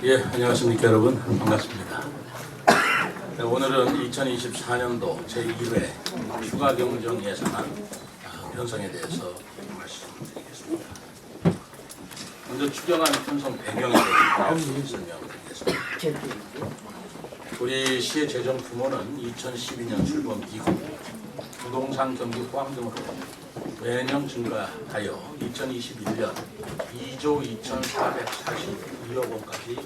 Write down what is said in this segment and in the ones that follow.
예, 안녕하십니까 여러분. 반갑습니다. 네, 오늘은 2024년도 제1회 추가경정 예산안 편성에 대해서 말씀드리겠습니다. 먼저 추경안 편성 배경에 대해서 설명드리겠습니다. 우리 시의 재정 규모는 2012년 출범 이후 부동산 경기 포함 등으로 매년 증가하여 2021년 2조 2,442억 원까지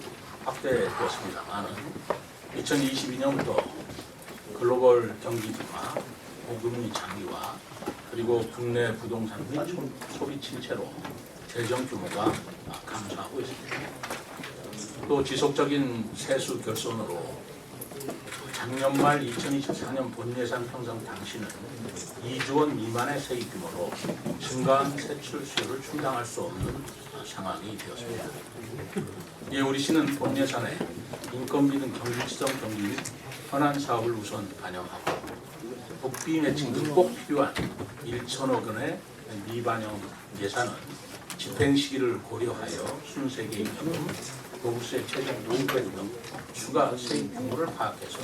확대되었습니다만 2022년부터 글로벌 경기 둔화, 고금리 장기화, 그리고 국내 부동산 및 소비 침체로 재정 규모가 감소하고 있습니다. 또 지속적인 세수 결손으로 작년 말 2024년 본예산 편성 당시는 2조 원 미만의 세입 규모로 증가한 세출 수요를 충당할 수 없는 상황이 되었습니다. 예, 우리 시는 본예산에 인건비 등 경제지정 경기 및 현안 사업을 우선 반영하고 국비 매칭 등 꼭 필요한 1천억 원의 미반영 예산은 집행 시기를 고려하여 순세계임금, 도부세 최종 노후세 등 추가 세입 규모를 파악해서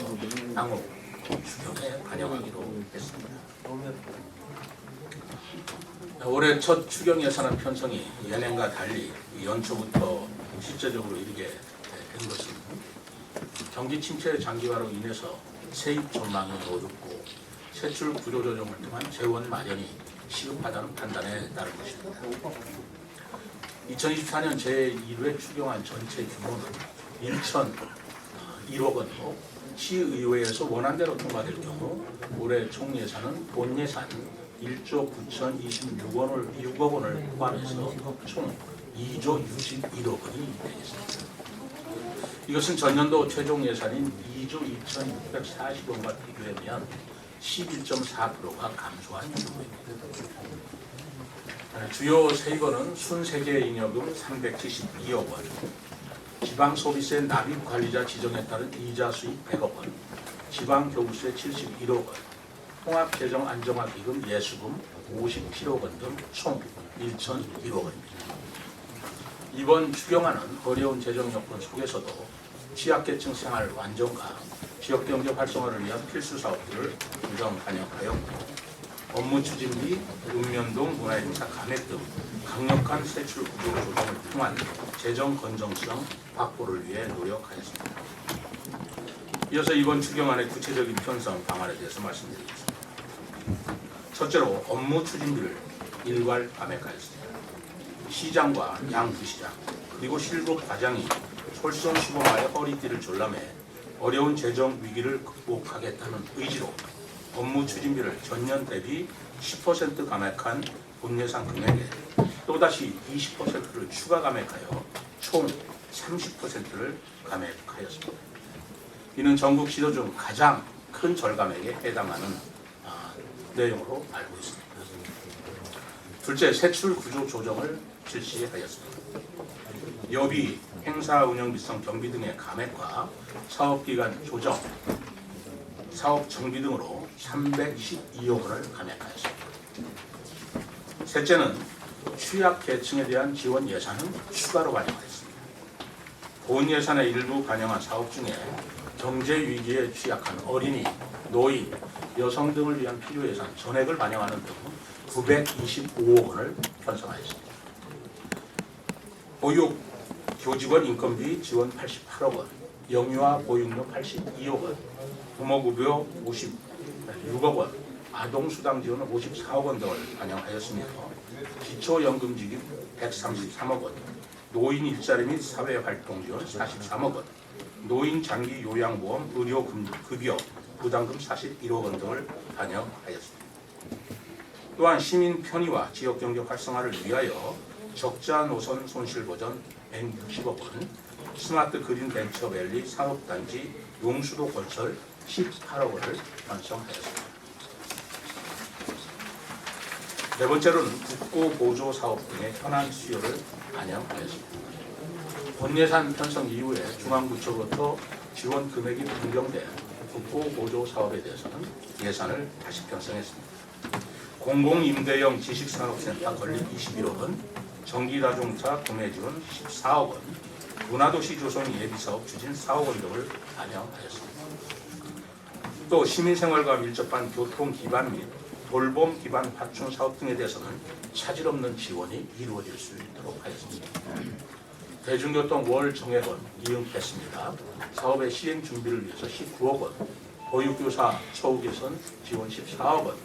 향후 추경에 반영하기로 했습니다. 올해 첫 추경 예산안 편성이 예년과 달리 연초부터 실제적으로 이르게 된 것은 경기 침체 장기화로 인해서 세입 전망이 어둡고 세출 구조 조정을 통한 재원 마련이 시급하다는 판단에 따른 것입니다. 2024년 제1회 추경안 전체 규모는 1,001억 원으로 시의회에서 원안대로 통과될 경우 올해 총 예산은 본 예산 1조 9,026억 원을 포함해서 총 2조 61억 원이 되겠습니다. 이것은 전년도 최종 예산인 2조 2,640원과 비교하면 11.4%가 감소한 규모입니다. 주요 세입원은 순세계잉여금 372억 원, 지방소비세 납입관리자 지정에 따른 이자 수입 100억 원, 지방교부세 71억 원, 통합재정안정화기금 예수금 57억 원 등 총 1,001억 원입니다. 이번 추경안은 어려운 재정 여건 속에서도 취약계층 생활 안정과 지역경제 활성화를 위한 필수 사업들을 우선 반영하였고 업무 추진비, 읍면동 문화행사 감액 등 강력한 세출 구조 조정을 통한 재정 건전성 확보를 위해 노력하였습니다. 이어서 이번 추경안의 구체적인 편성 방안에 대해서 말씀드리겠습니다. 첫째로 업무 추진비를 일괄 감액하였습니다. 시장과 양부시장 그리고 실급 과장이 솔선수범하여 허리띠를 졸라매 어려운 재정 위기를 극복하겠다는 의지로 업무 추진비를 전년 대비 10% 감액한 본예산 금액에 또다시 20%를 추가 감액하여 총 30%를 감액하였습니다. 이는 전국 시도 중 가장 큰 절감액에 해당하는 내용으로 알고 있습니다. 둘째, 세출 구조 조정을 실시하였습니다. 여비, 행사 운영 비성 경비 등의 감액과 사업기간 조정, 사업 정비 등으로 312억 원을 감액하였습니다. 셋째는 취약계층에 대한 지원 예산은 추가로 반영하였습니다. 본 예산의 일부 반영한 사업 중에 경제위기에 취약한 어린이, 노인, 여성 등을 위한 필요예산 전액을 반영하는 등 925억 원을 편성하였습니다. 보육, 교직원 인건비 지원 88억 원, 영유아 보육료 82억 원, 부모급여 56억 원, 아동수당 지원 54억 원 등을 반영하였으며 기초연금지급 133억 원, 노인 일자리 및 사회활동 지원 43억 원, 노인 장기 요양보험 의료급여 부담금 41억 원 등을 반영하였습니다. 또한 시민 편의와 지역경제 활성화를 위하여 적자 노선 손실보전 160억 원, 스마트 그린 벤처밸리 사업단지 용수도 건설 18억 원을 편성하였습니다. 네 번째로는 국고 보조 사업 등의 현안 수요를 반영하였습니다. 본 예산 편성 이후에 중앙부처로부터 지원 금액이 변경된 국고보조 사업에 대해서는 예산을 다시 편성했습니다. 공공임대형 지식산업센터 건립 21억 원, 전기자동차 구매 지원 14억 원, 문화도시 조성 예비사업 추진 4억 원 등을 반영하였습니다. 또 시민생활과 밀접한 교통 기반 및 돌봄 기반 확충 사업 등에 대해서는 차질 없는 지원이 이루어질 수 있도록 하였습니다. 대중교통 월 정액원 이응했습니다. 사업의 시행 준비를 위해서 19억 원, 보육교사 처우 개선 지원 14억 원,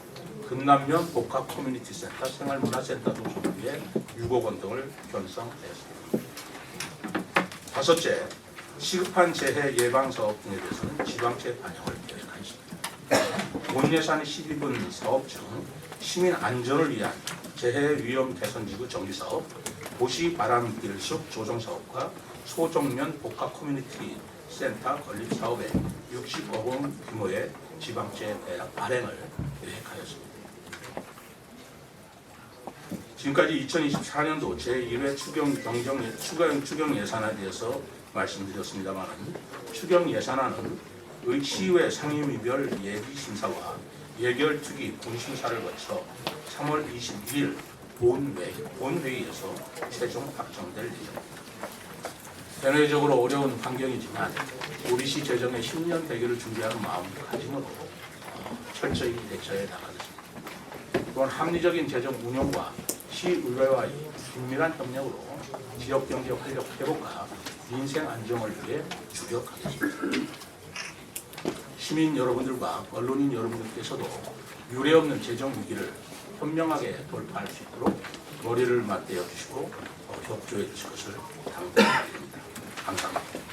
금남면 복합 커뮤니티 센터 생활문화센터 조성을 위해 6억 원 등을 편성하였습니다. 다섯째, 시급한 재해 예방 사업 등에 대해서는 지방채 반영을 계획하였습니다. 본 예산 12분 사업 중 시민 안전을 위한 재해 위험 개선지구 정비 사업, 도시 바람길 숲 조성 사업과 소정면 복합 커뮤니티 센터 건립 사업에 60억 원 규모의 지방채 발행을 계획하였습니다. 지금까지 2024년도 제1회 추경 예산에 대해서 말씀드렸습니다만, 추경 예산안은 시의회 상임위별 예비심사와 예결특위 본심사를 거쳐 3월 22일 본회의에서 최종 확정될 예정입니다. 대내적으로 어려운 환경이지만 우리시 재정의 10년 대계를 준비하는 마음가짐으로 철저히 대처해 나가겠습니다. 또한 합리적인 재정 운용과 시의회와의 긴밀한 협력으로 지역경제 활력 회복과 민생 안정을 위해 주력하겠습니다. 시민 여러분들과 언론인 여러분들께서도 유례없는 재정 위기를 현명하게 돌파할 수 있도록 머리를 맞대어 주시고 협조해 주실 것을 당부드립니다. 감사합니다.